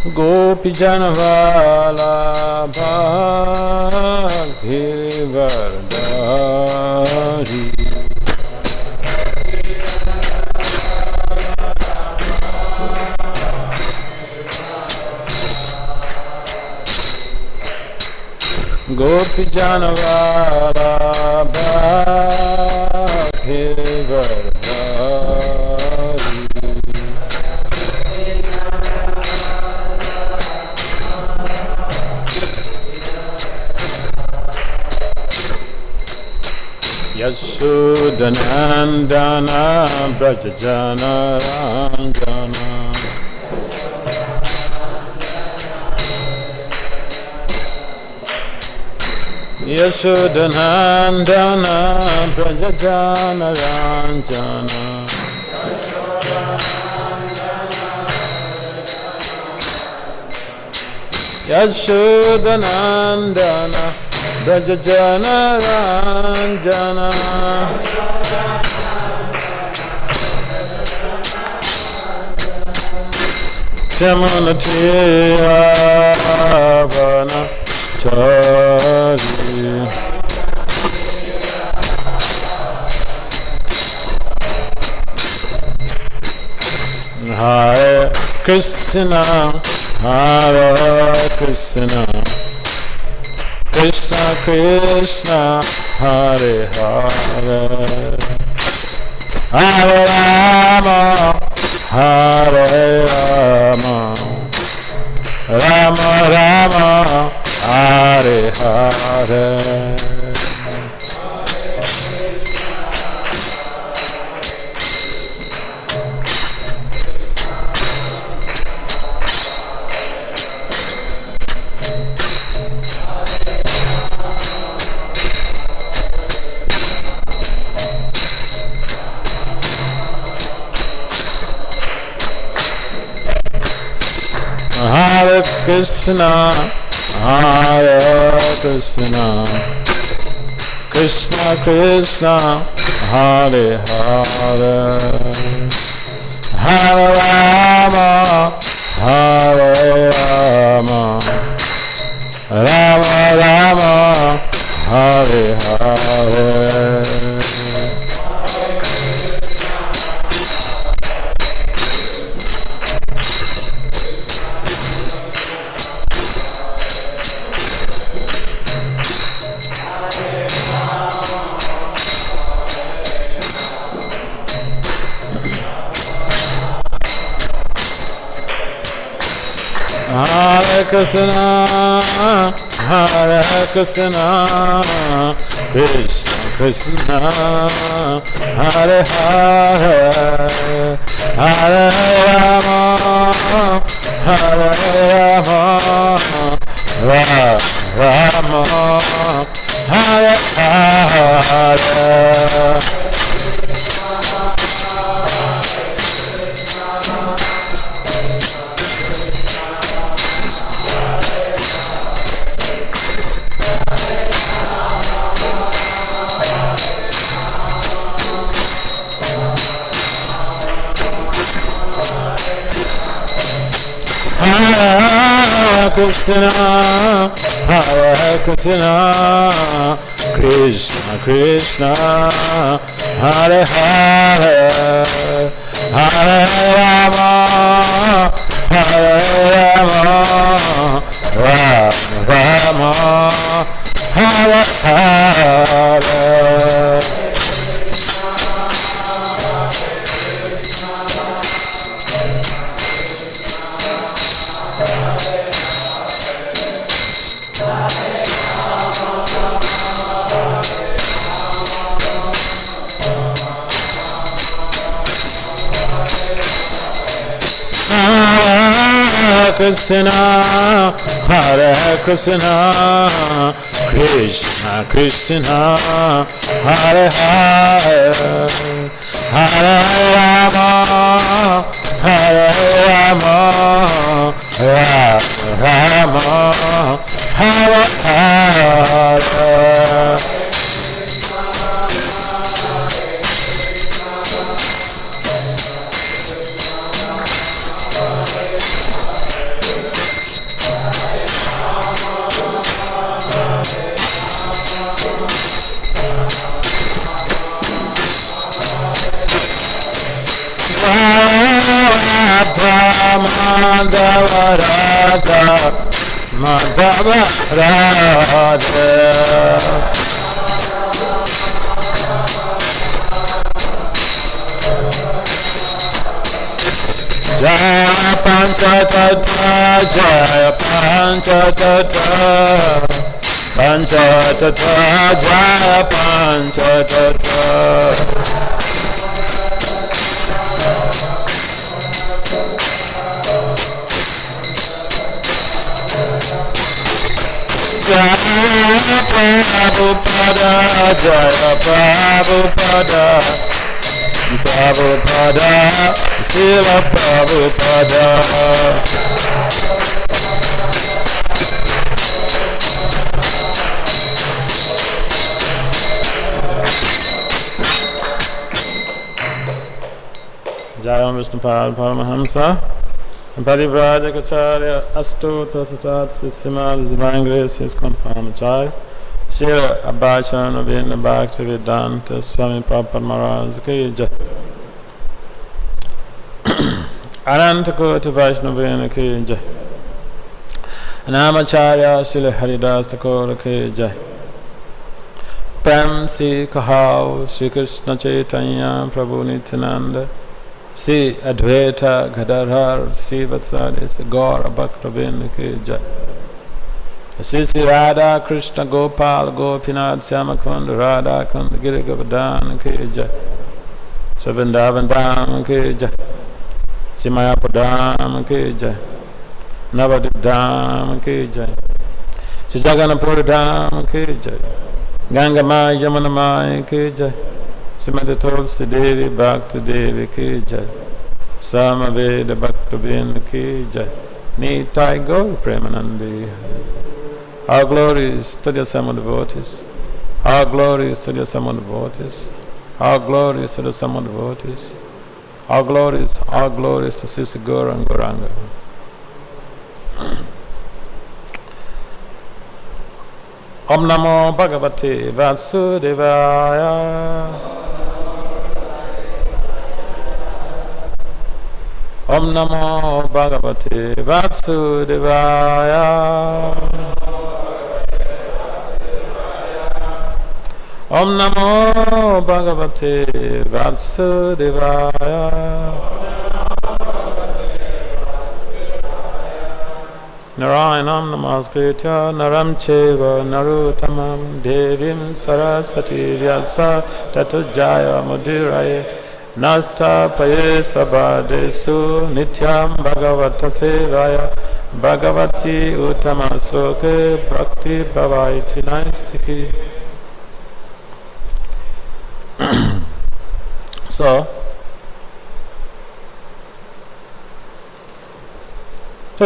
Gopijana Vallabha Girdhari Gopijana Vallabha Girdhari Yasodhanandana Brajajana Ranjana Yasodhanandana Brajajana Ranjana Yasodhanandana Brajajana Ranjana Chamanatiyavana Chari Hare Krishna Hare Krishna Krishna Krishna Hare Hare Hare Rama Hare Rama Rama Rama Hare Hare Hare Krishna, Hare Krishna, Krishna Krishna, Hare Hare, Hare Rama, Hare Rama, Rama Rama, Hare Hare. Hare Krishna, Hare Krishna, Krishna Krishna, Hare Hare, Hare Rama, Hare Rama, Rama Rama, Hare Hare. Hare Krishna, Hare Krishna, Krishna Krishna, Hare Hare, Hare Rama, Hare Rama, Rama Rama, Hare Hare. Hare Krishna, Hare Krishna, Krishna Krishna, Hare Hare, Hare Rama, Hare Rama, Rama Rama, Hare Hare. Jaya Panchatattva, Jaya Panchatattva, Panchatattva, Jaya Panchatattva. Jaya Prabhupada, Jaya Prabhupada, Prabhupada, Srila Prabhupada. Jaya Vishnupāda Paramahamsa Parivrājagacārya Astuta Satat Srimad Divine Grace His Companion Srila Abhacharana Vinda Bhakti Vedanta Swami Prabhupada Mahārāja Ki Jai. Ananta Koti Vaishnavena Ki Jai. Namacharya Srila Haridas Thakur Ki Jai. Prem Si Kahau Sri Krishna Chaitanya Prabhu Nityananda Si Advaita Gadadhar Si Vatsadi Si Gaura Bhaktivinoda Ki Jai. Sri Radha Krishna Gopal Gopinath Syamakunda Radha Kunda Giri Govardhana Ki Jai. Vrindavan Dham Ki Jai. Sri Mayapur Dham Ki Jai. Navadip Dham Ki Jai. Sri Jagannathpur Dham Ki Jai. Ganga Mai Yamuna Mai Ki Jai. Srimati Tulsi Devi Bhakti Devi Ki Jai. Samaveda Bhaktivinoda Ki Jai. Nitai Gaur Premanandi. Our glories to the Sama devotees. Our glories to the Sama devotees. Our glories to the Sama devotees. Our glories to Sisi Gaura and Gauranga. Om Namo Bhagavate Vasudevaya. Om Namo Bhagavate Vasudevaya. Om Namo Bhagavate Vasudevaya. Narayanam Namaskritya Naram Cheva Naruttamam Devim Saraswati Vyasa Tatujaya Mudiraya Nasta Payesvabadesu Nityam Bhagavata Sevaya Bhagavati Uttama Sloke Bhakti Bhavaiti Naistiki. So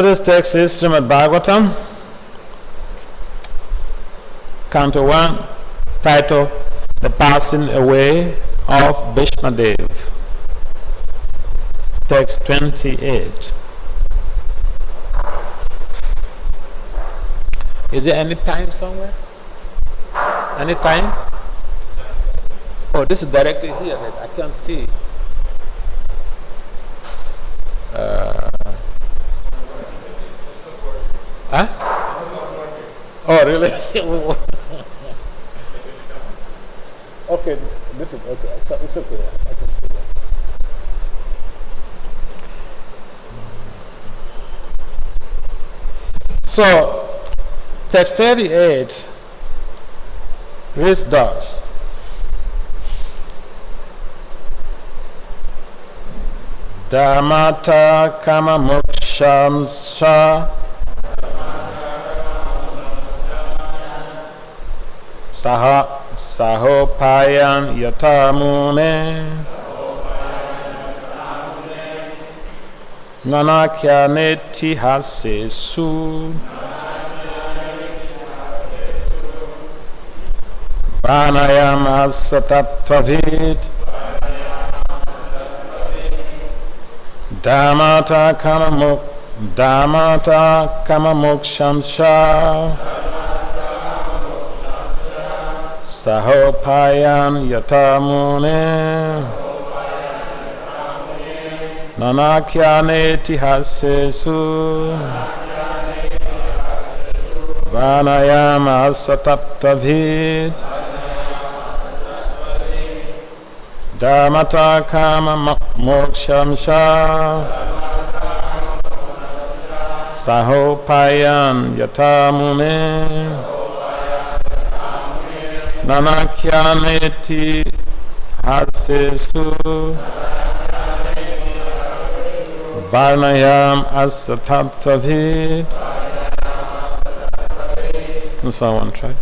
this text is Srimad Bhagavatam, Canto 1, title The Passing Away of Bhishmadev, text 28. Is there any time somewhere? Any time? Oh, this is directly here, but I can't see. Huh? Oh, really? Okay, this is okay. So it's okay. I can see that. So, text 38 reads thus. Dharmārtha-kāma-mokṣāṁś saha sahopāyān yathā mune nānākhyānetihāseṣu varṇayām tattva-vit dharmārtha-kāma-mokṣāṁś sahopāyān yathā mune nānākhyānetihāseṣu varṇayām tattva-vit dharmārtha-kāma-mokṣāṁś sahopāyān yathā mune nānākhyānetihāseṣu varṇayām tattva-vit. And so on, try.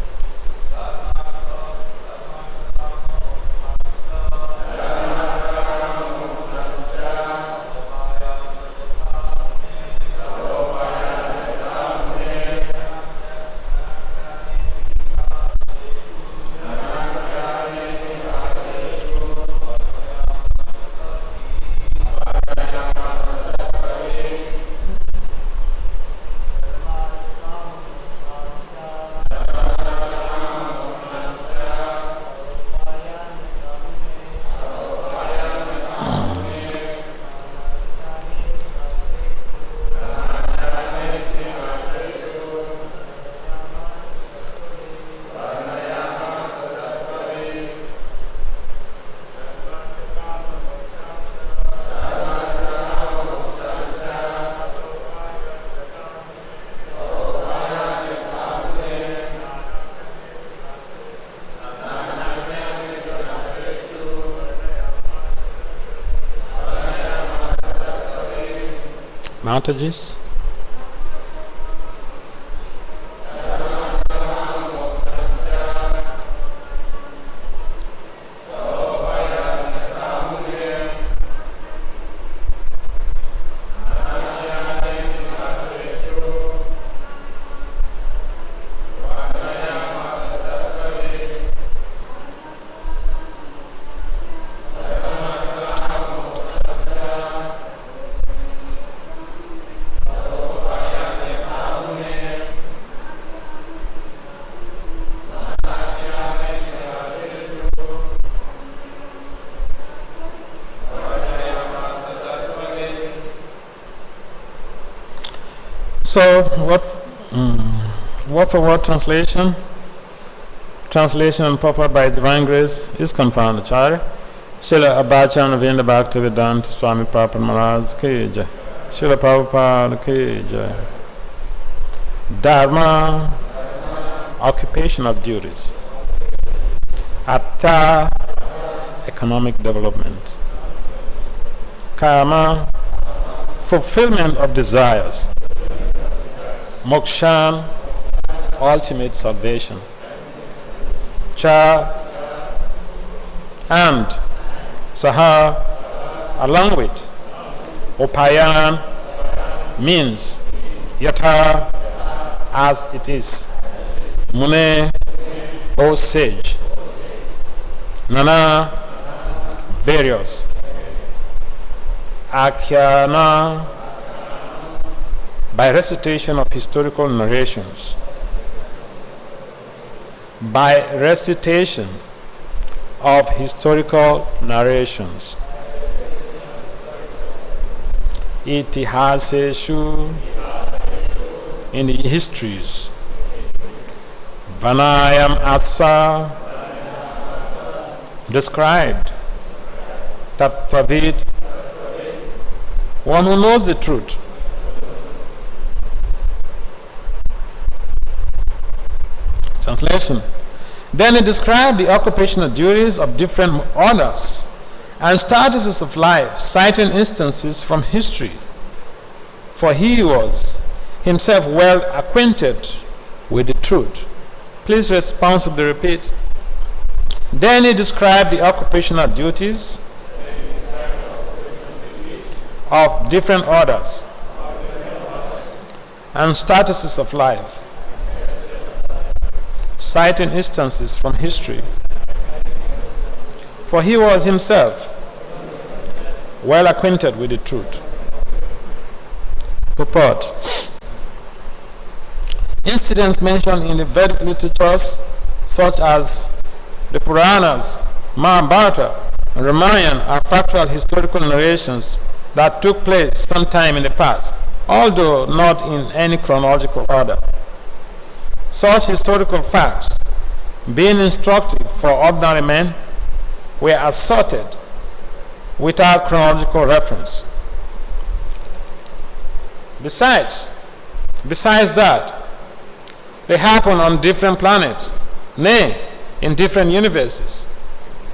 Mataji's. So, word for word translation and purport by Divine Grace is confirmed, Acharya. Srila Abhachan Vinda Bhakti Vedanta Swami Prabhupada Maharaj ki jai. Srila Prabhupada ki jai. Dharma, occupational duties. Artha, economic development. Karma, fulfillment of desires. Mokṣān, ultimate salvation. Cha, and saha, along with. Upāyān, means. Yathā, as it is. Mune, O sage. Nānā, various. Ākhyāna, by recitation of historical narrations. By recitation of historical narrations. Itihāseṣu, in the histories. Varṇayām artha, described. Tattvavit, one who knows the truth. Translation. Then he described the occupational duties of different orders and statuses of life, citing instances from history. For he was himself well acquainted with the truth. Please responsibly repeat. Then he described the occupational duties of different orders and statuses of life, citing instances from history. For he was himself well acquainted with the truth. Purport. Incidents mentioned in the Vedic literatures, such as the Purāṇas, Mahābhārata and Rāmāyaṇa, are factual historical narrations that took place sometime in the past, although not in any chronological order. Such historical facts, being instructive for ordinary men, were asserted without chronological reference. Besides that, they happen on different planets, nay, in different universes,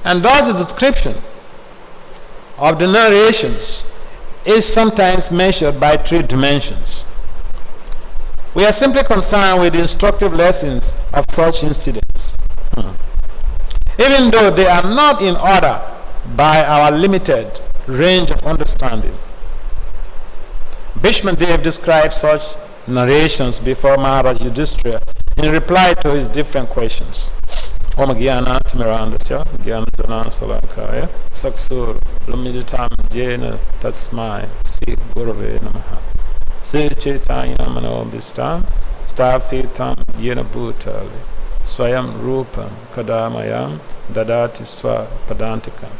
and thus the description of the narrations is sometimes measured by 3 dimensions. We are simply concerned with the instructive lessons of such incidents, even though they are not in order by our limited range of understanding. Bhishmadev described such narrations before Mahārāja Yudhiṣṭhira in reply to his different questions. Om Gyana Timirandasya Gyana Jana Salakaya Saksur Lumiditam Jena Tasmai Sri Gurave Namaha Sri Chaitanya Manobhistam Stafitam Yena Bhutali Swayam Rupam Kadamayam Dadati Swa Padantikam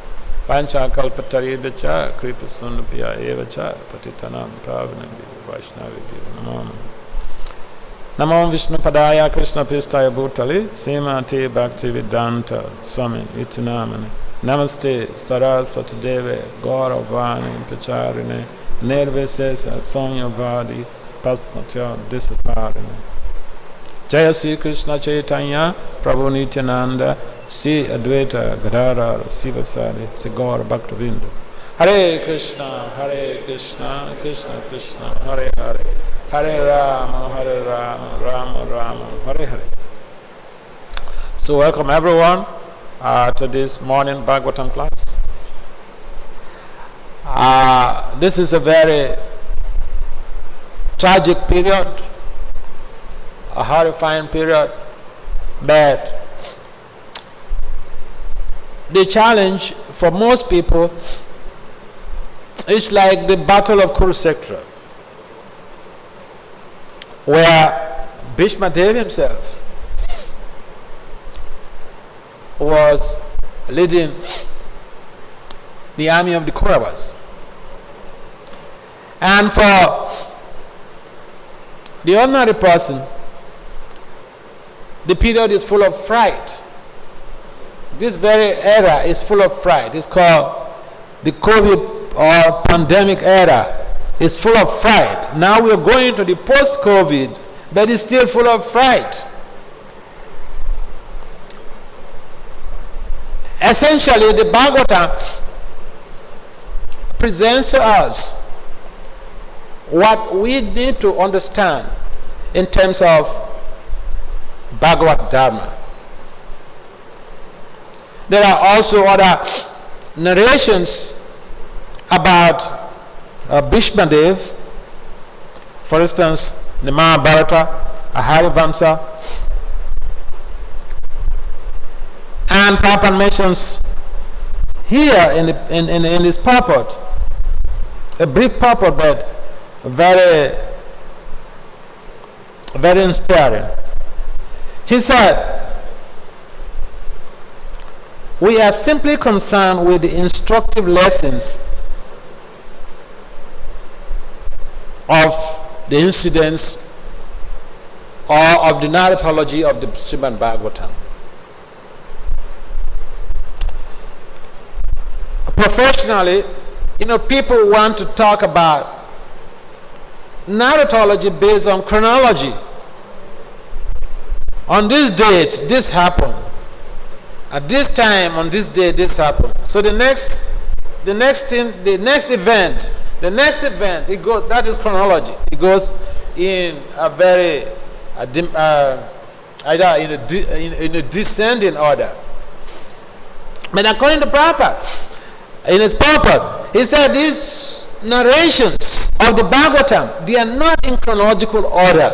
Pancha Kalpatarivacha Kripasundapya Evacha Patitanam Pravanam Vaishnavi Namo Namo Vishnu Padaya Krishna Pistaya Bhutali Srimati Bhakti Vedanta Swami Itinamani Namaste Saraswati Deve Gauravani Pacharine Nirvisesa Sonya Vadi Pasatya Disaparine Jaya Sri Krishna Chaitanya Prabhu Nityananda Sri Advaita Gadara Sivasari Sigora Bhaktavindu Hare Krishna Krishna Krishna Hare Hare Hare Rama Rama Rama Hare Hare. So welcome everyone to this morning Bhagavatam class. This is a very tragic period, a horrifying period, but the challenge for most people is like the Battle of Kurukshetra, where Bhishmadev himself was leading the army of the Kauravas. And for the ordinary person, the period is full of fright. This very era is full of fright. It's called the COVID or pandemic era. It's full of fright. Now we are going to the post-COVID, but it's still full of fright. Essentially, the Bhagavatam presents to us what we need to understand in terms of Bhagavad Dharma. There are also other narrations about Bhishmadev. For instance, the Mahābhārata, Aharivamsa, and Prabhupada mentions here in his purport, a brief purport, but very, very inspiring. He said, we are simply concerned with the instructive lessons of the incidents or of the narratology of the Srimad Bhagavatam. Professionally, people want to talk about narratology based on chronology. On this date, this happened. At this time, on this day, this happened. So the next event, it goes. That is chronology. It goes in a very either in a descending order. But according to Prabhupada, in his purport, he said these narrations of the Bhagavatam, they are not in chronological order.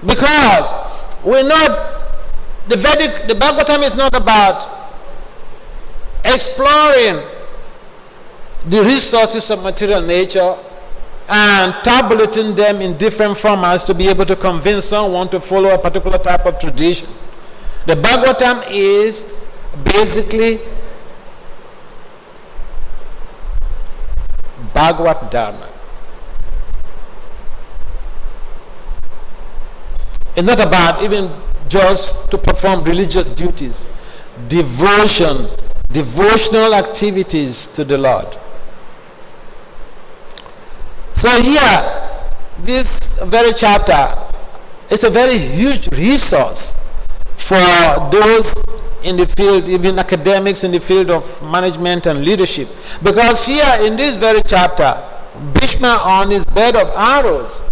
Because we know the Bhagavatam is not about exploring the resources of material nature and tabulating them in different formats to be able to convince someone to follow a particular type of tradition. The Bhagavatam is basically Bhagavat Dharma. It's not about even just to perform religious duties, devotional activities to the Lord. So here, this very chapter is a very huge resource for those in the field, even academics in the field of management and leadership. Because here in this very chapter, Bhishma, on his bed of arrows,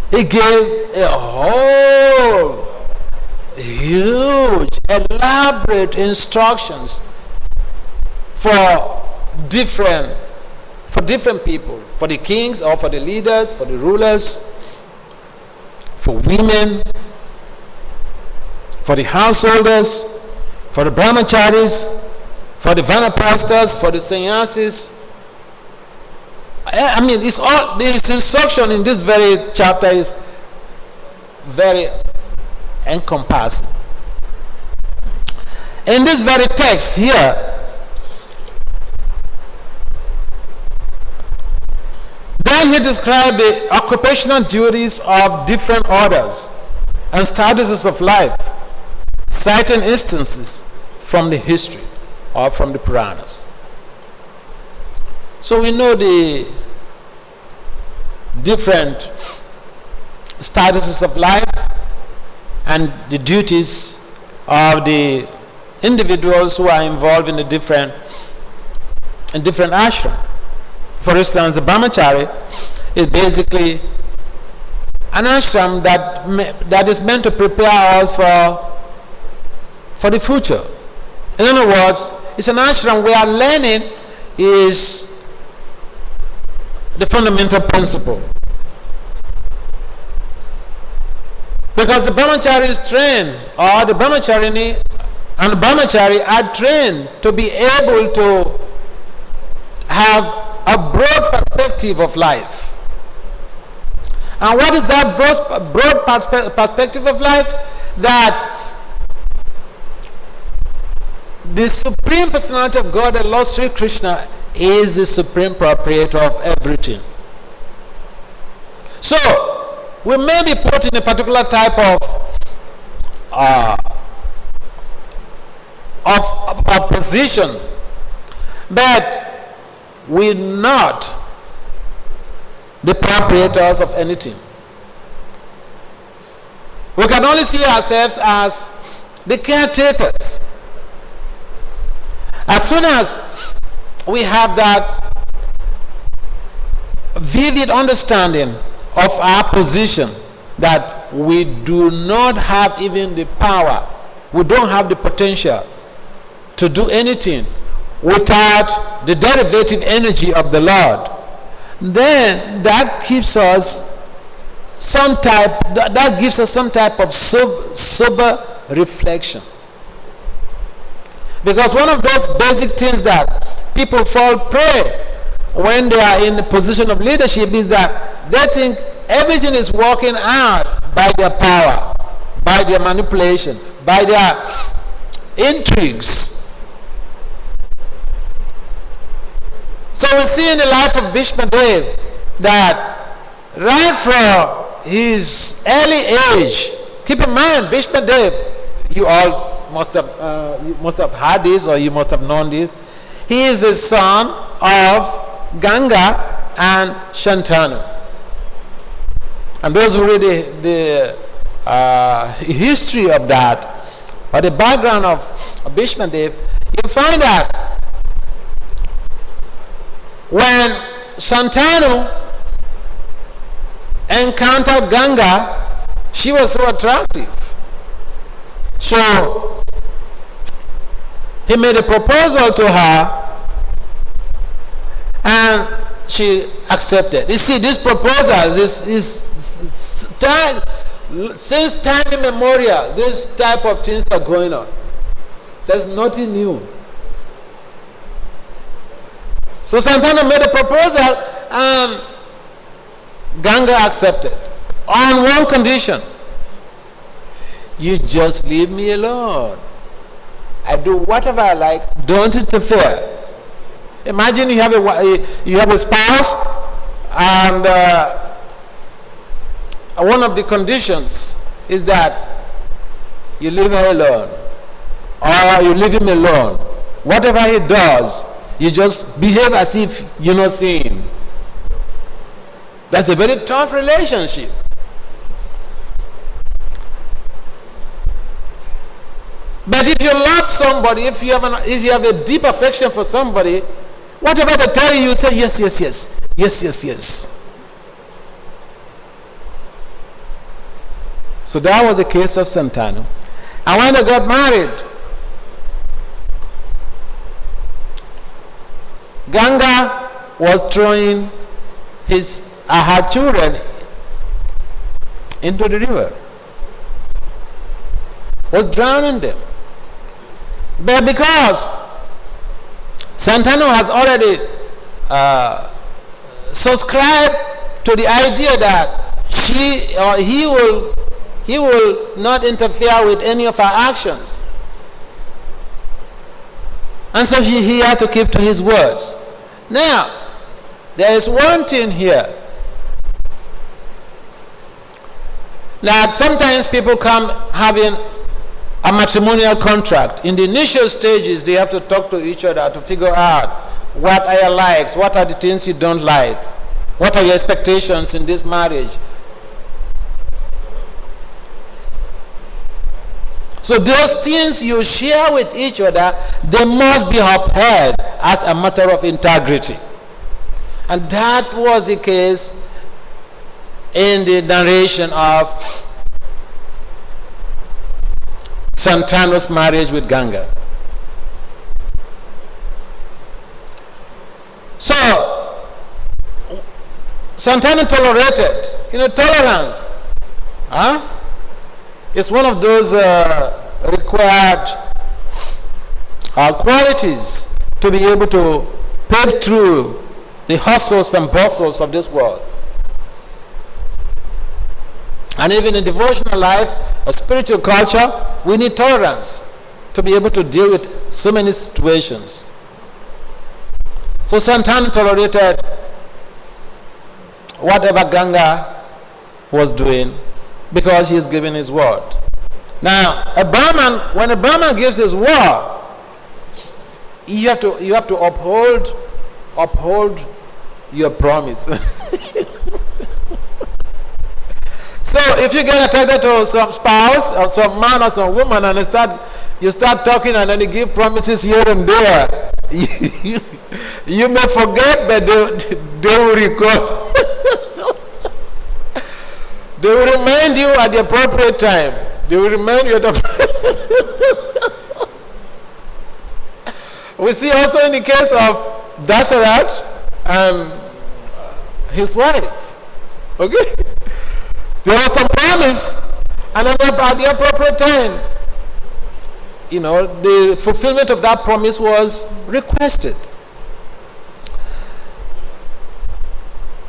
he gave a whole huge, elaborate instructions for different people, for the kings or for the leaders, for the rulers, for women, for the householders, for the brahmacharis, for the vanapastas, for the sannyasis. I mean, it's all, this instruction in this very chapter is very encompassing. In this very text here, then he described the occupational duties of different orders and statuses of life, citing instances from the history or from the Purāṇas. So we know the different statuses of life and the duties of the individuals who are involved in the different ashram. For instance, the brahmachari is basically an ashram that is meant to prepare us for the future. In other words, it's an ashram where learning is the fundamental principle. Because the brahmachari is trained, or the brahmacharini and the brahmachari are trained to be able to have a broad perspective of life. And what is that broad perspective of life? That the Supreme Personality of God, the Lord Sri Krishna, is the supreme proprietor of everything. So, we may be put in a particular type of position, but we're not the proprietors of anything. We can only see ourselves as the caretakers. As soon as we have that vivid understanding of our position, that we do not have even the power, we don't have the potential to do anything without the derivative energy of the Lord, then that gives us some type of sober reflection. Because one of those basic things that people fall prey when they are in a position of leadership is that they think everything is working out by their power, by their manipulation, by their intrigues. So we see in the life of Bhishma Dev that right from his early age, keep in mind, Bhishma Dev, you all must have heard this, or you must have known this. He is a son of Ganga and Shantanu. And those who read the history of that, or the background of Bhishma Dev, you find that when Shantanu encountered Ganga, she was so attractive. So he made a proposal to her and she accepted. You see, this proposal since time immemorial, this type of things are going on. There's nothing new. So Shantanu made a proposal and Ganga accepted on one condition: you just leave me alone. I do whatever I like, don't interfere. Imagine you have a spouse, and one of the conditions is that you leave her alone, or you leave him alone. Whatever he does, you just behave as if you're not seeing him. That's a very tough relationship. But if you love somebody, if you have a deep affection for somebody, whatever they tell you, you say yes, yes, yes, yes, yes, yes. So that was the case of Santanu. And when they got married, Ganga was throwing her children into the river, was drowning them. But because Santanu has already subscribed to the idea that she or he will not interfere with any of her actions, and so he had to keep to his words. Now, there is one thing here, that sometimes people come having a matrimonial contract. In the initial stages, they have to talk to each other to figure out what are your likes, what are the things you don't like, what are your expectations in this marriage. So those things you share with each other, they must be upheld as a matter of integrity. And that was the case in the narration of Santanu's marriage with Ganga. So, Santanu tolerated. Tolerance. It's one of those required qualities to be able to pave through the hustles and bustles of this world. And even in devotional life or spiritual culture, we need tolerance to be able to deal with so many situations. So Santanu tolerated whatever Ganga was doing because he is giving his word. Now, when a Brahman gives his word, you have to uphold your promise. So if you get attracted to some spouse or some man or some woman and you start talking and then you give promises here and there, you may forget, but they will record. They will remind you at the appropriate time. They will remind you at the We see also in the case of Dasarath and his wife. Okay? There was some promise, and at the appropriate time, the fulfillment of that promise was requested.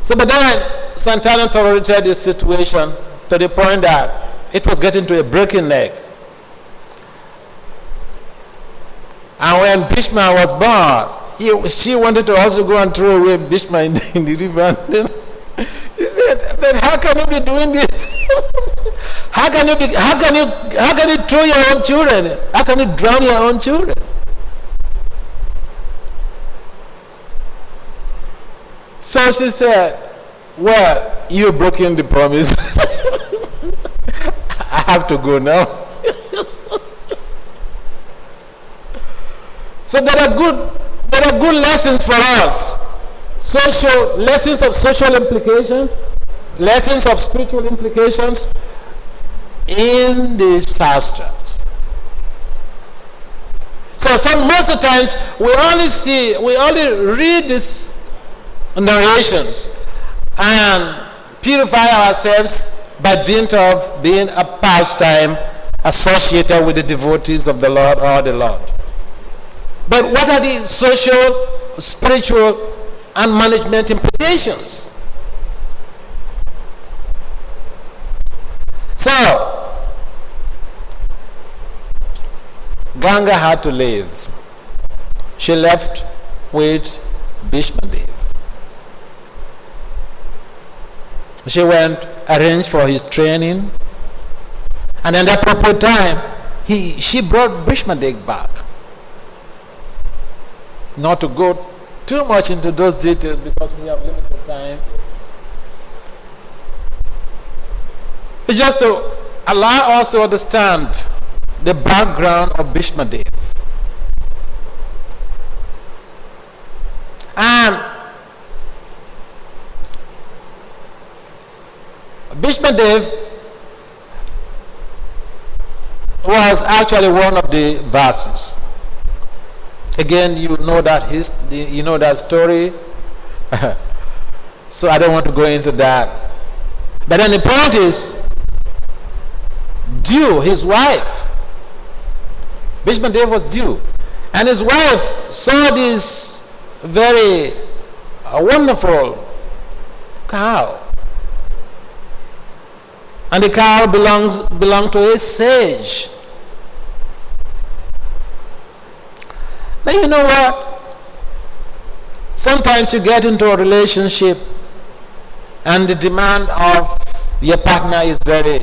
So, but then Santanu tolerated this situation to the point that it was getting to a breaking neck. And when Bhishma was born, she wanted to also go and throw away Bhishma in the river. And then he said, "But how can you be doing this? How can you throw your own children? How can you drown your own children?" So she said, "Well, you've broken the promise. I have to go now." So there are good lessons for us. Lessons of social implications, lessons of spiritual implications in the Shastras. So most of the times we only read these narrations and purify ourselves by dint of being a pastime associated with the devotees of the Lord or the Lord. But what are the social, spiritual, and management implications? So, Ganga had to leave. She left with Bhishmadev. She went, arranged for his training, and at the appropriate time, she brought Bhishmadev back. Not to go too much into those details because we have limited time. It's just to allow us to understand the background of Bhishmadev. And Bhishmadev was actually one of the Vasus. Again, you know that story. So I don't want to go into that. But then the point is, Dew, his wife, Bhishmadev was Dew, and his wife saw this very wonderful cow, and the cow belonged to a sage. Now you know what? Sometimes you get into a relationship, and the demand of your partner is very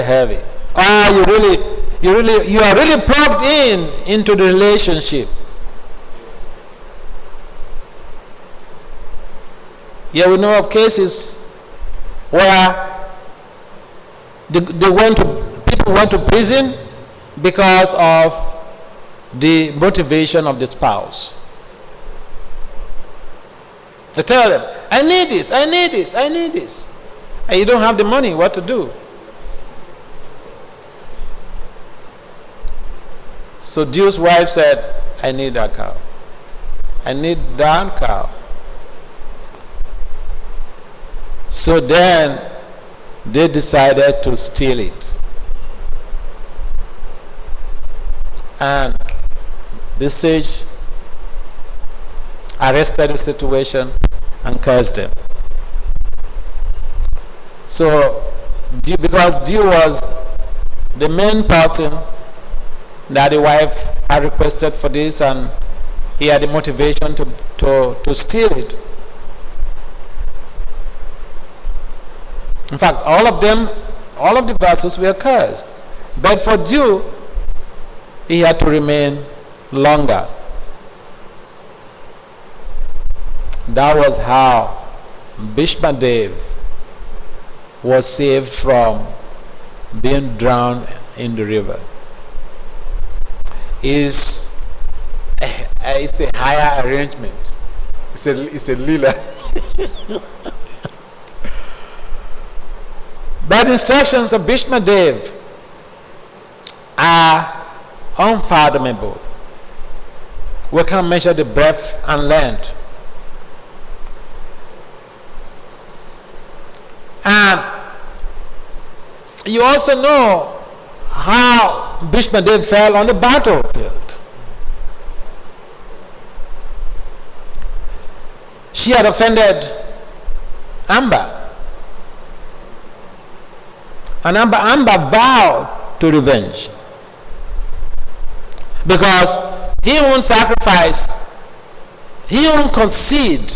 heavy. You are really plugged into the relationship. Yeah, we know of cases where people went to prison because of the motivation of the spouse. They tell them, I need this. And you don't have the money, what to do? So Dew's wife said, I need that cow. I need that cow. So then they decided to steal it. And the sage arrested the situation and cursed them. So, because Dew was the main person that the wife had requested for this, and he had the motivation to steal it. In fact, all of the Vasus were cursed. But for Dew, he had to remain longer. That was how Bhishmadev was saved from being drowned in the river. It's a higher arrangement. It's a lila. But the instructions of Bhishmadev are unfathomable. We can't measure the breadth and length. And you also know how Bhishmadev fell on the battlefield. She had offended Amba. And Amba vowed to revenge. Because he won't sacrifice, he won't concede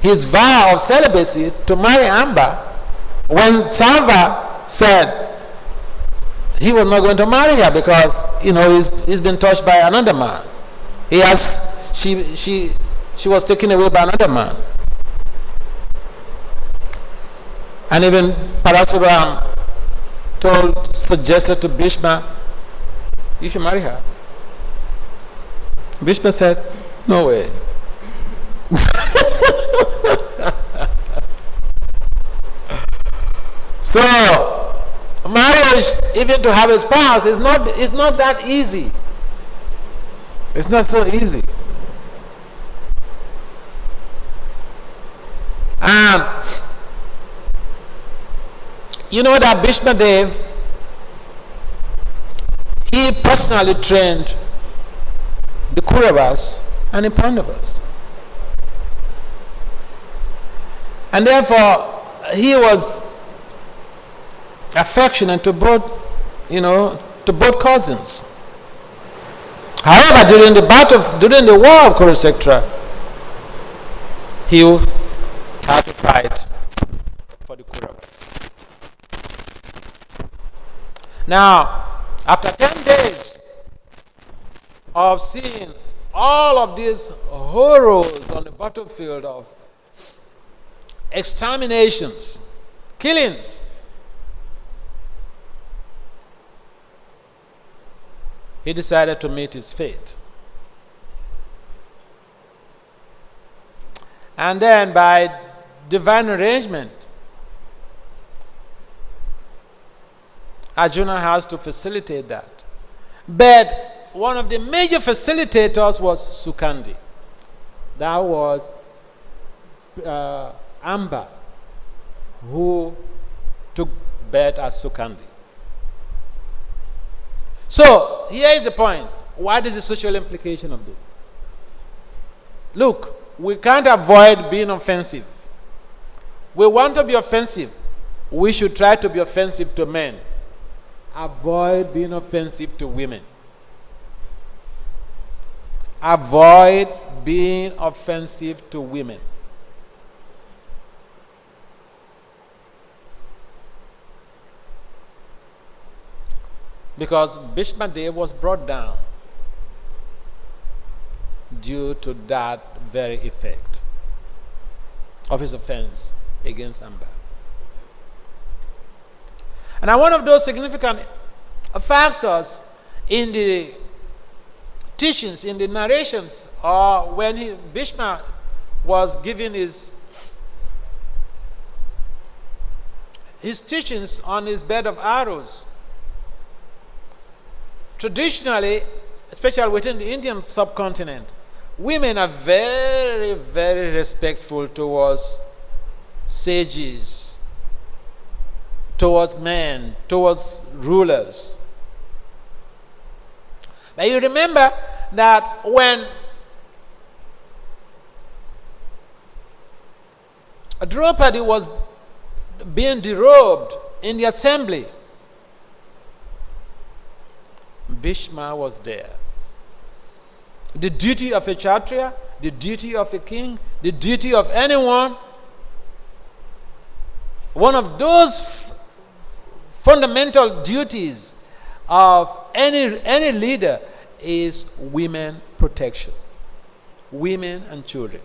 his vow of celibacy to marry Amba when Sava said he was not going to marry her because, he's been touched by another man. She was taken away by another man. And even Parasuram suggested to Bhishma, you should marry her. Bhishma said, no way. So, marriage, even to have a spouse, is not that easy. It's not so easy. And you know that Bhishmadev, he personally trained the Kauravas and the Pandavas. And therefore, he was affectionate to both cousins. However, during the war of Kurukshetra, he had to fight for the Kauravas. Now, after 10 days of seeing all of these horrors on the battlefield of exterminations, killings, he decided to meet his fate. And then by divine arrangement, Arjuna has to facilitate that. But one of the major facilitators was Sukandi. That was Amba, who took birth as Sukandi. So, here is the point. What is the social implication of this? Look, we can't avoid being offensive. We want to be offensive. We should try to be offensive to men. Avoid being offensive to women. Avoid being offensive to women. Because Bhishma Dev was brought down due to that very effect of his offense against Amba. And one of those significant factors in the teachings, in the narrations, or when Bhishma was giving his teachings on his bed of arrows. Traditionally, especially within the Indian subcontinent, women are very, very respectful towards sages, towards men, towards rulers. But you remember that when Draupadi was being derobed in the assembly, Bhishma was there. The duty of a Kshatriya, the duty of a king, the duty of anyone, one of those fundamental duties of any leader is women protection, women and children.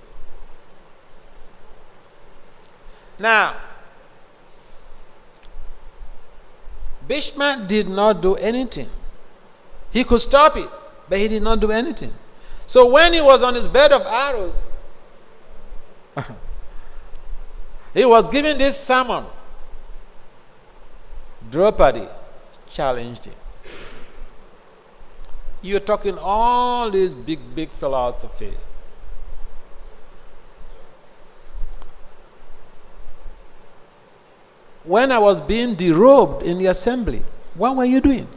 Now, Bhishma did not do anything. He could stop it, but he did not do anything. So when he was on his bed of arrows, he was giving this sermon. Draupadi challenged him. You're talking all this big philosophy. When I was being derobed in the assembly, what were you doing?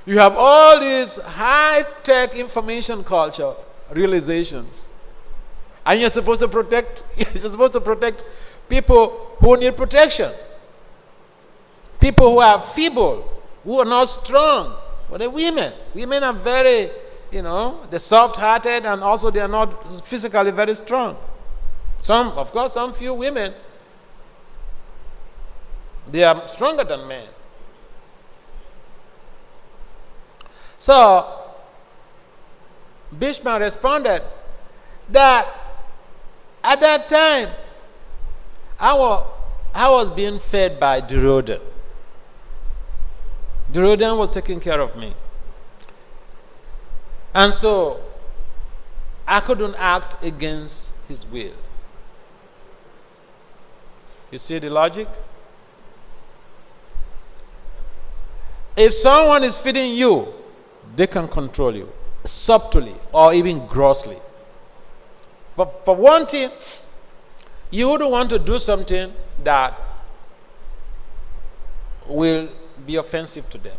You have all these high-tech information culture realizations, and you're supposed to protect people who need protection, people who are feeble, who are not strong. But the women are very, they're soft-hearted, and also they are not physically very strong. Some few women, they are stronger than men. So, Bhishma responded that at that time, I was being fed by Duryodhana. Duryodhana was taking care of me. And so, I couldn't act against his will. You see the logic? If someone is feeding you, they can control you subtly or even grossly. But for one thing, you wouldn't want to do something that will be offensive to them.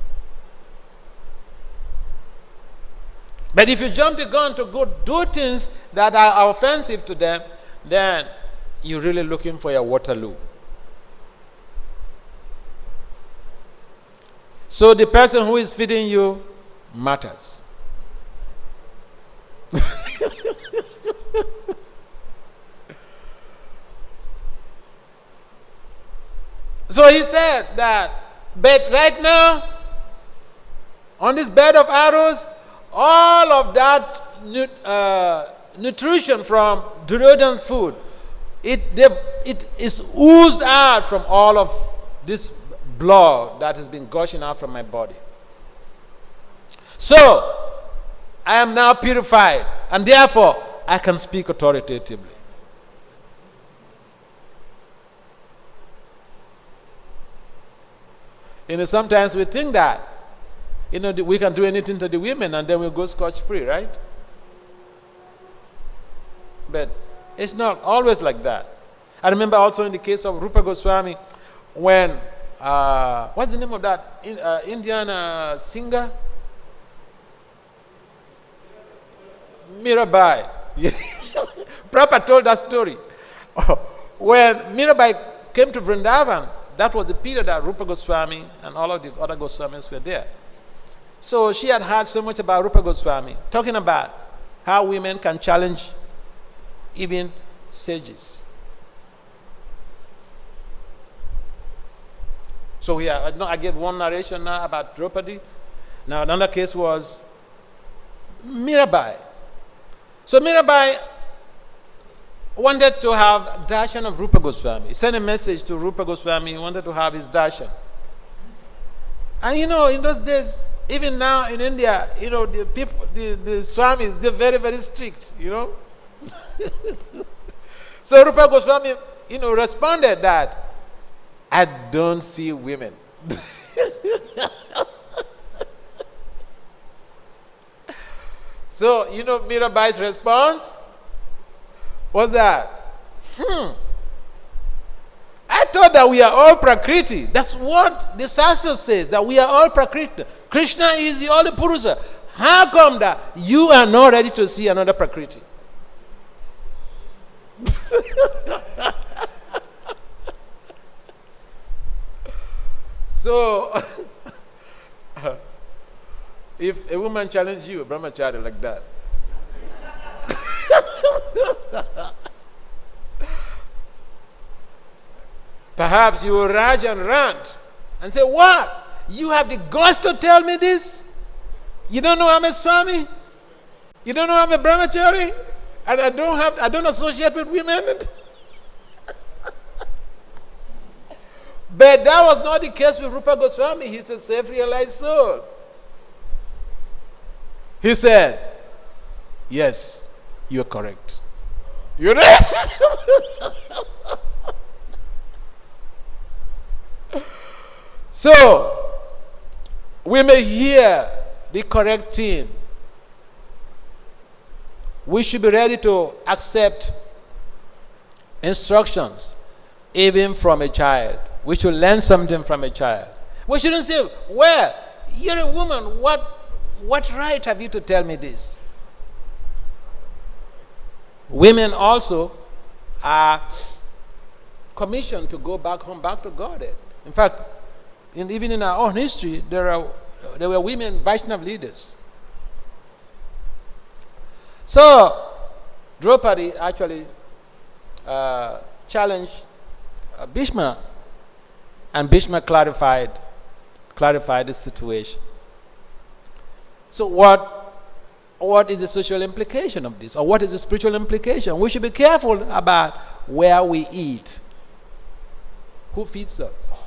But if you jump the gun to go do things that are offensive to them, then you're really looking for your Waterloo. So the person who is feeding you matters. So he said that, but right now, on this bed of arrows, all of that nutrition from Duryodhana's food, it is oozed out from all of this blood that has been gushing out from my body. So, I am now purified, and therefore, I can speak authoritatively. Sometimes we think that, we can do anything to the women and then we'll go scotch-free, right? But it's not always like that. I remember also in the case of Rupa Goswami, when, what's the name of that Indian singer? Mirabai. Prabhupada told that story. When Mirabai came to Vrindavan, that was the period that Rupa Goswami and all of the other Goswamis were there. So she had heard so much about Rupa Goswami, talking about how women can challenge even sages. So I gave one narration now about Draupadi. Now another case was Mirabai. So Mirabai wanted to have darshan of Rupa Goswami. He sent a message to Rupa Goswami. He wanted to have his darshan. And in those days, even now in India, the people, the Swamis, they're very, very strict, So Rupa Goswami, responded that, I don't see women. So, Mirabai's response was that, I thought that we are all Prakriti. That's what the Shastra says, that we are all Prakriti. Krishna is the only Purusa. How come that you are not ready to see another Prakriti? So, if a woman challenges you, a brahmachari like that, perhaps you will rage and rant and say, what? You have the guts to tell me this? You don't know I'm a Swami? You don't know I'm a brahmachari? And I don't associate with women? But that was not the case with Rupa Goswami. He's a self-realized soul. He said, yes, you're correct. You're right. So, we may hear the correct thing. We should be ready to accept instructions, even from a child. We should learn something from a child. We shouldn't say, well, you're a woman, what right have you to tell me this? Women also are commissioned to go back home, back to Godhead. In fact, even in our own history, there were women Vaishnava leaders. So, Draupadi actually challenged Bhishma, and Bhishma clarified the situation. So what is the social implication of this? Or what is the spiritual implication? We should be careful about where we eat. Who feeds us?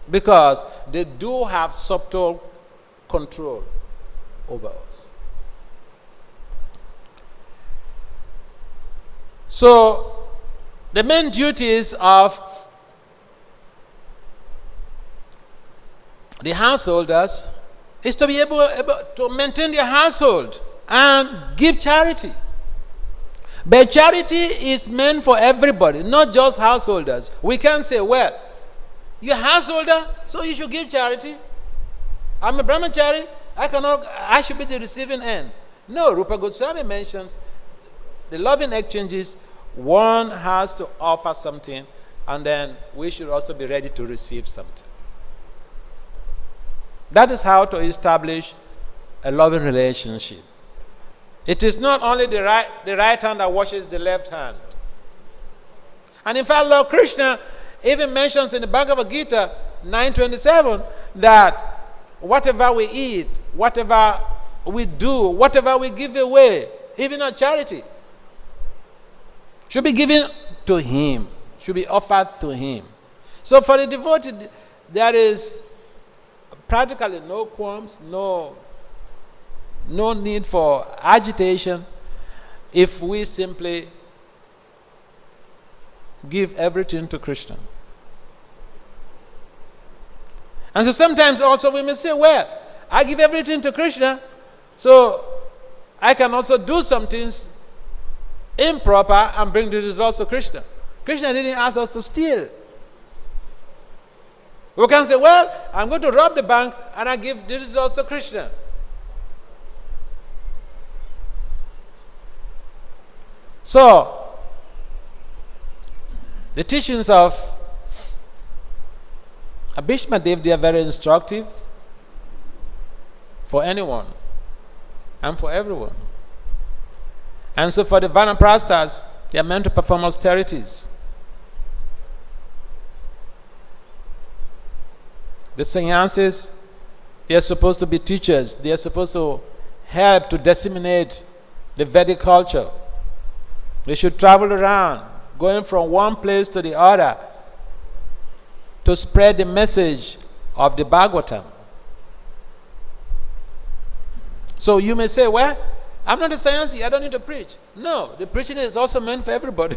Because they do have subtle control over us. So, the main duties of the householders is to be able to maintain their household and give charity. But charity is meant for everybody, not just householders. We can't say, well, you're a householder, so you should give charity. I'm a brahmachari, I should be the receiving end. No, Rupa Goswami mentions the loving exchanges. One has to offer something, and then we should also be ready to receive something. That is how to establish a loving relationship. It is not only the right hand that washes the left hand. And in fact, Lord Krishna even mentions in the Bhagavad Gita 9.27 that whatever we eat, whatever we do, whatever we give away, even on charity, should be given to him, should be offered to him. So for the devotee, there is practically no qualms, no need for agitation if we simply give everything to Krishna. And so sometimes also we may say, well, I give everything to Krishna, so I can also do some things improper and bring the results to Krishna. Krishna didn't ask us to steal. We can say, well, I'm going to rob the bank and I give the results to Krishna. So, the teachings of Bhishma Dev, they are very instructive for anyone and for everyone. And so for the Vanaprasthas, they are meant to perform austerities. The sannyasis, they are supposed to be teachers. They are supposed to help to disseminate the Vedic culture. They should travel around, going from one place to the other, to spread the message of the Bhagavatam. So you may say, well, I'm not a sannyasi, I don't need to preach. No, the preaching is also meant for everybody.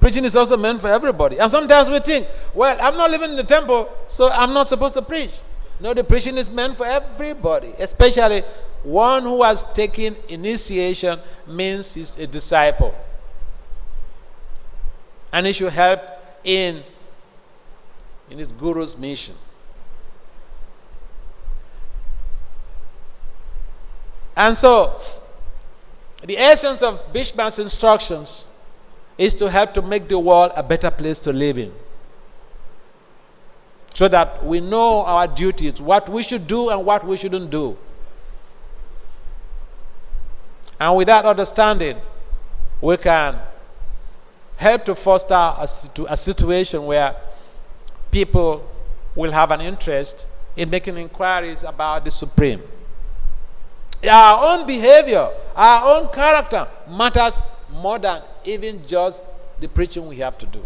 Preaching is also meant for everybody. And sometimes we think, well, I'm not living in the temple, so I'm not supposed to preach. No, the preaching is meant for everybody, especially one who has taken initiation, means he's a disciple. And he should help in his guru's mission. And so, the essence of Bhishma's instructions is to help to make the world a better place to live in. So that we know our duties, what we should do and what we shouldn't do. And with that understanding, we can help to foster a situation where people will have an interest in making inquiries about the Supreme. Our own behavior, our own character matters more than even just the preaching we have to do.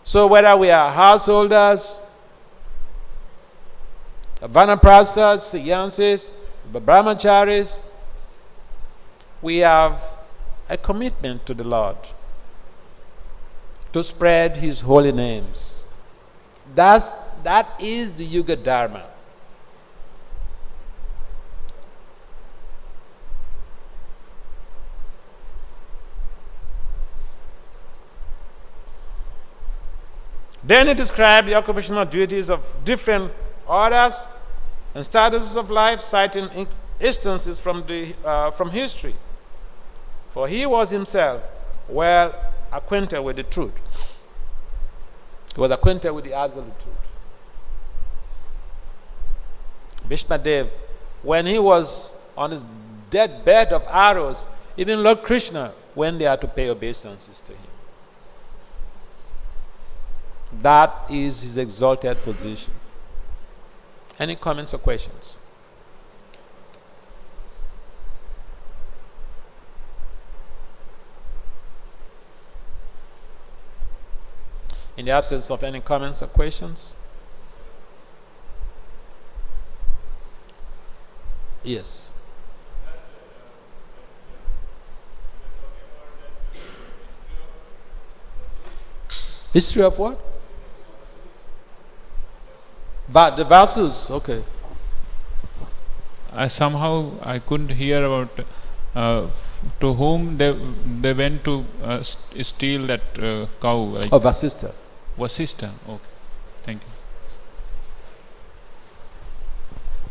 So whether we are householders, Vanaprasthas, sannyasis, brahmacharis, we have a commitment to the Lord to spread his holy names. That is the Yuga Dharma. Then it described the occupational duties of different orders and statuses of life, citing instances from history. For he was himself well acquainted with the truth. He was acquainted with the absolute truth. Bhishma Dev, when he was on his deathbed of arrows, even Lord Krishna went there to pay obeisances to him. That is his exalted position. Any comments or questions? In the absence of any comments or questions? Yes. History of what? The Vasus, okay. I couldn't hear about to whom they went to steal that cow. Like Vasishtha. Vasishtha, okay. Thank you.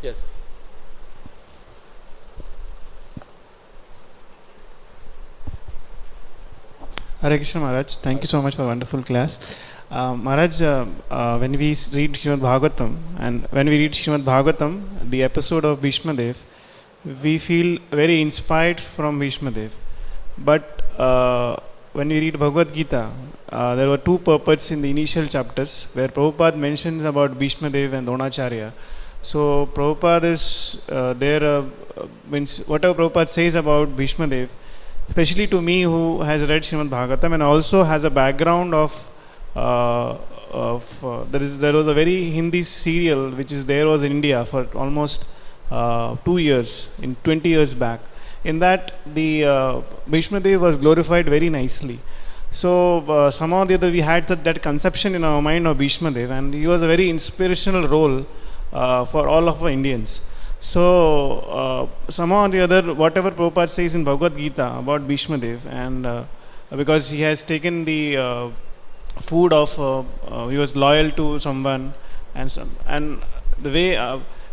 Yes. Hare Krishna Maharaj, thank you so much for a wonderful class. Maharaj, when we read Srimad Bhagavatam, and when we read Srimad Bhagavatam, the episode of Bhishma Dev, we feel very inspired from Bhishma Dev. But when we read Bhagavad Gita, there were two purports in the initial chapters where Prabhupada mentions about Bhishma Dev and Dronacharya. So Prabhupada is means whatever Prabhupada says about Bhishma Dev, especially to me who has read Srimad Bhagavatam and also has a background of there was a very Hindi serial which is there was in India for almost 2 years, in 20 years back. In that the Bhishma Dev was glorified very nicely. So somehow or the other we had that conception in our mind of Bhishma Dev, and he was a very inspirational role for all of our Indians. So somehow or the other, whatever Prabhupada says in Bhagavad Gita about Bhishma Dev, and because he has taken the food of he was loyal to someone, and the way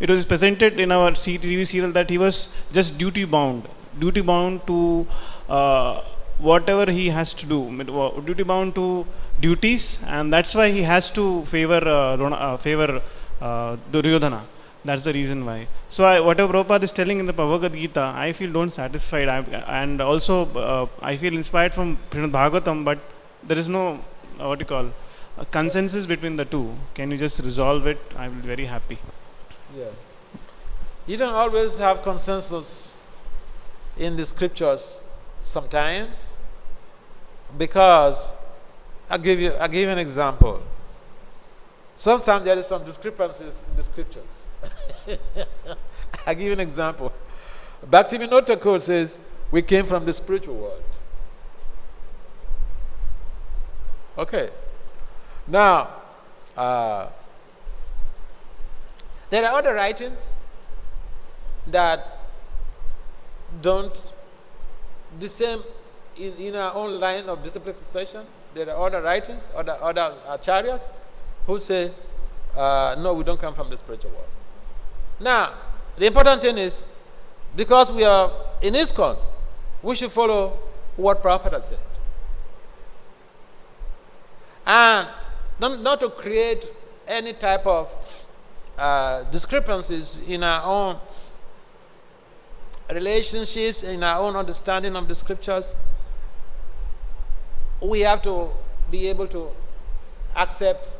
it was presented in our TV serial that he was just duty bound to whatever he has to do, duty bound to duties, and that's why he has to favor Duryodhana. That's the reason why. So whatever Prabhupada is telling in the Bhagavad Gita, I feel don't satisfied, and also I feel inspired from Srimad Bhagavatam, but there is no a consensus between the two. Can you just resolve it? I will be very happy. Yeah. You don't always have consensus in the scriptures sometimes, because I'll give you an example. Sometimes there is some discrepancies in the scriptures. I'll give you an example. Bhakti Vinod says, we came from the spiritual world. Okay. Now, there are other writings that don't the same in our own line of disciplic succession. There are other writings, other acharyas who say, no, we don't come from the spiritual world. Now, the important thing is, because we are in ISKCON, we should follow what Prabhupada said. And not to create any type of discrepancies in our own relationships, in our own understanding of the scriptures. We have to be able to accept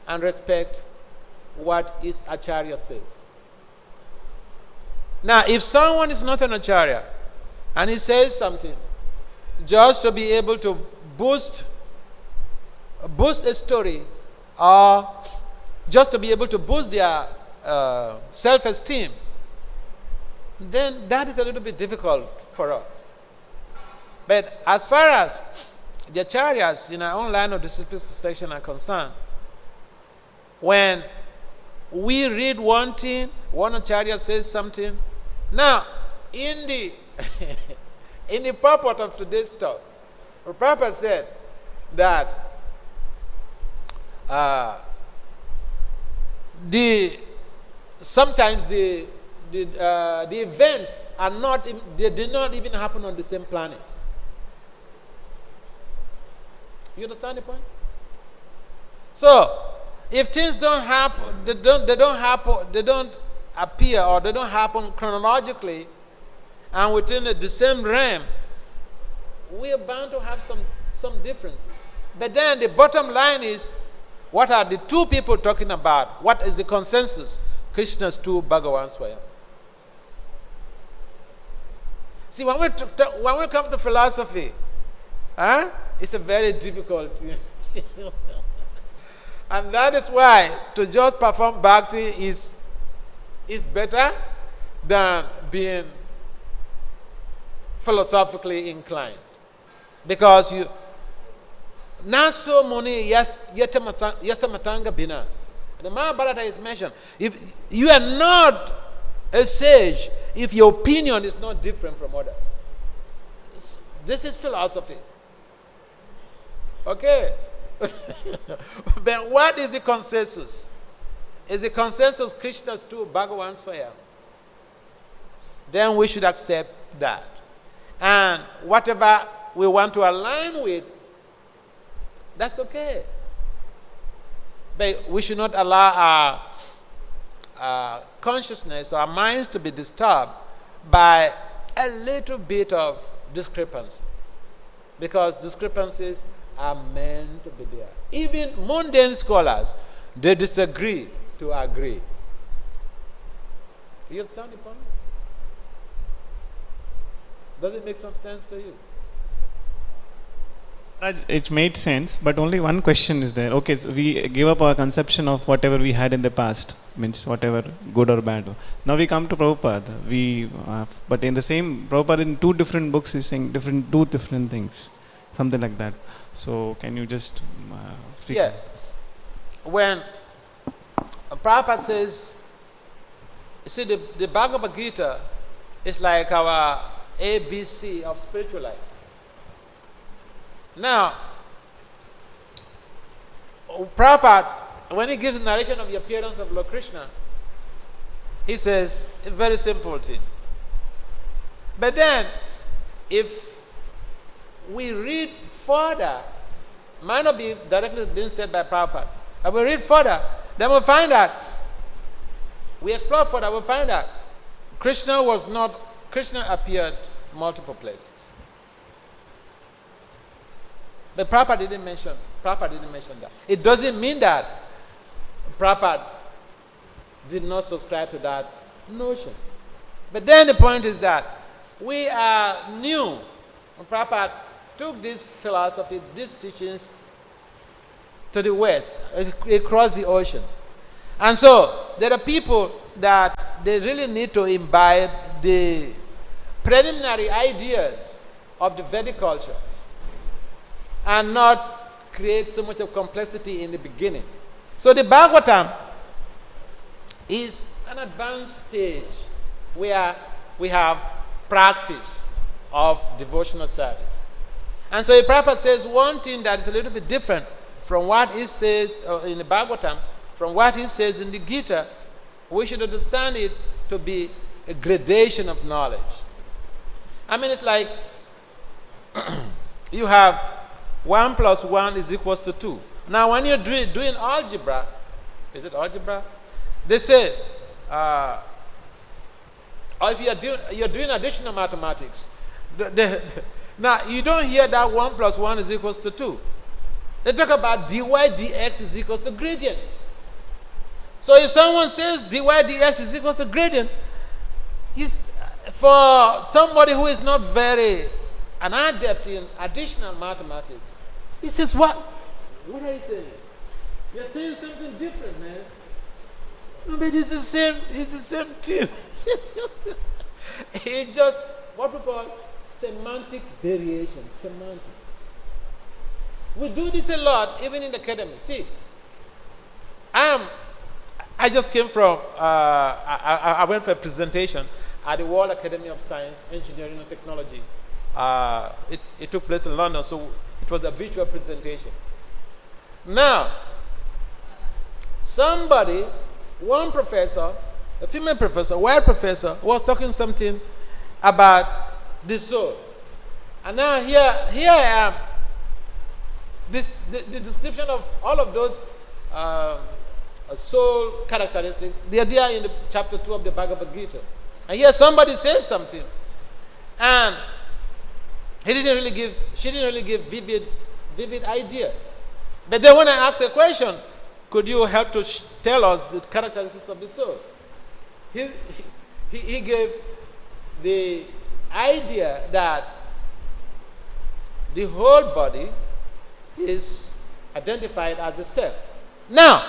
and respect what his acharya says. Now, if someone is not an acharya and he says something just to be able to boost a story, or just to be able to boost their self-esteem, then that is a little bit difficult for us. But as far as the acharyas in our own line of disciplic succession are concerned, when we read one thing, one acharya says something. Now, in the in the purport of today's talk, Prabhupada said that sometimes the events are not, they did not even happen on the same planet. You understand the point? So, if things don't happen, they don't appear, or they don't happen chronologically and within the same realm, we are bound to have some differences. But then the bottom line is, what are the two people talking about? What is the consensus? Krishna's two Bhagavans Swayam. See, when we come to philosophy, it's a very difficult thing. And that is why to just perform bhakti is better than being philosophically inclined. Because you naso mune yasa matanga bina. The Mahābhārata is mentioned. If you are not a sage, if your opinion is not different from others, this is philosophy. Okay. But what is the consensus? Is the consensus Krishna's two Bhagavans Swayam? Then we should accept that. And whatever we want to align with That's okay. But we should not allow our consciousness, our minds to be disturbed by a little bit of discrepancies. Because discrepancies are meant to be there. Even mundane scholars, they disagree to agree. You understand the point? Does it make some sense to you? It made sense, but only one question is there. Okay, so we give up our conception of whatever we had in the past, means whatever good or bad. Now we come to Prabhupada. But in the same, Prabhupada in two different books is saying two different things, something like that. So can you just yeah. When Prabhupada says, you see, the Bhagavad Gita is like our ABC of spiritual life. Now, Prabhupada, when he gives the narration of the appearance of Lord Krishna, he says a very simple thing. But then, if we read further, might not be directly being said by Prabhupada, but we read further, then we'll find that, we explore further, we'll find that Krishna appeared multiple places. But Prabhupada didn't mention that. It doesn't mean that Prabhupada did not subscribe to that notion. But then the point is that we are new. Prabhupada took this philosophy, these teachings to the West, across the ocean. And so there are people that they really need to imbibe the preliminary ideas of the Vedic culture and not create so much of complexity in the beginning. So the Bhagavatam is an advanced stage where we have practice of devotional service. And so the Prabhupada says one thing that is a little bit different from what he says in the Bhagavatam, from what he says in the Gita. We should understand it to be a gradation of knowledge. I mean, it's like you have 1 plus 1 is equals to 2. Now, when you're doing algebra, is it algebra? They say, or if you're doing additional mathematics, now you don't hear that 1 plus 1 is equals to 2. They talk about dy dx is equals to gradient. So if someone says dy dx is equals to gradient, for somebody who is not an adept in additional mathematics, he says, what? What are you saying? You're saying something different, man. No, but it's the same thing. It's just what we call semantic variation, semantics. We do this a lot, even in the academy. See, I just came from, I went for a presentation at the World Academy of Science, Engineering and Technology. It took place in London, so it was a virtual presentation. Now, one professor, a female professor, white professor, was talking something about the soul. And now here I am. The description of all of those soul characteristics, they are there in the chapter 2 of the Bhagavad Gita. And here somebody says something, and she didn't really give vivid ideas. But then when I asked a question, could you help to tell us the characteristics of the soul? He gave the idea that the whole body is identified as the self. Now,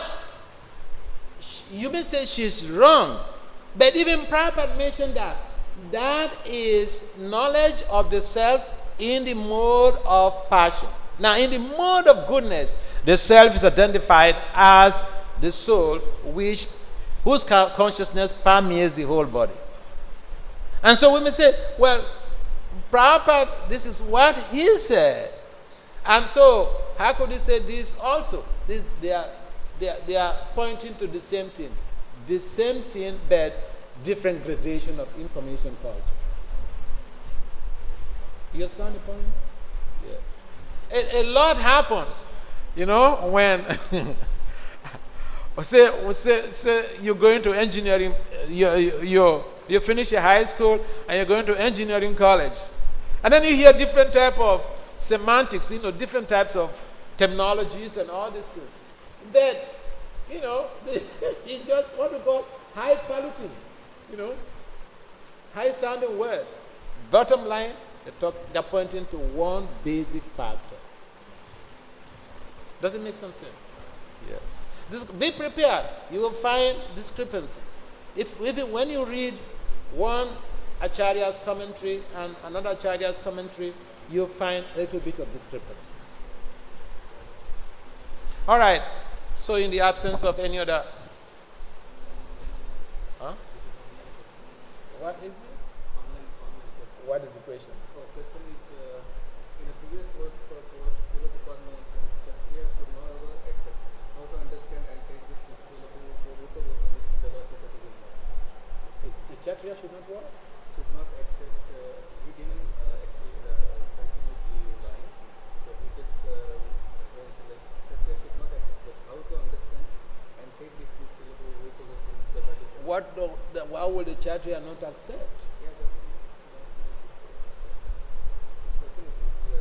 you may say she's wrong, but even Prabhupada mentioned that is knowledge of the self in the mode of passion. Now, in the mode of goodness, the self is identified as the soul whose consciousness permeates the whole body. And so we may say, well, Prabhupada, this is what he said. And so, how could he say this also? They are pointing to the same thing. The same thing, but different gradation of information culture. You understand the point? Yeah. A lot happens You know, when say you're going to engineering, you finish your high school and you're going to engineering college, and then you hear different type of semantics, different types of terminologies and all these things. But you just what we call high-falutin, high-sounding words. Bottom line, they're pointing to one basic factor. Does it make some sense? Yeah. Be prepared. You will find discrepancies. When you read one acharya's commentary and another acharya's commentary, you'll find a little bit of discrepancies. All right. So in the absence of any other... Huh? What is it? What is the question? The question is, in the previous verse, Srila Prabhupada mentioned, Kshatriya should not ever accept. How to understand and take this with Srila Prabhupada was the Kshatriya should not what? Should not accept. We didn't actually continue the line. So we just mentioned that Kshatriya should not accept. But how to understand and take this with Srila Prabhupada? Why would the Kshatriya not accept?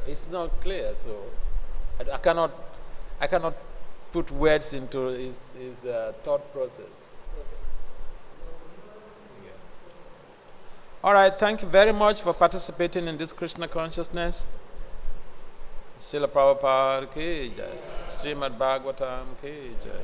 It's not clear, so I cannot put words into his thought process. Yeah. All right, thank you very much for participating in this Krishna consciousness. Srila Prabhupada ki jai, Srimad Bhagavatam ki jai.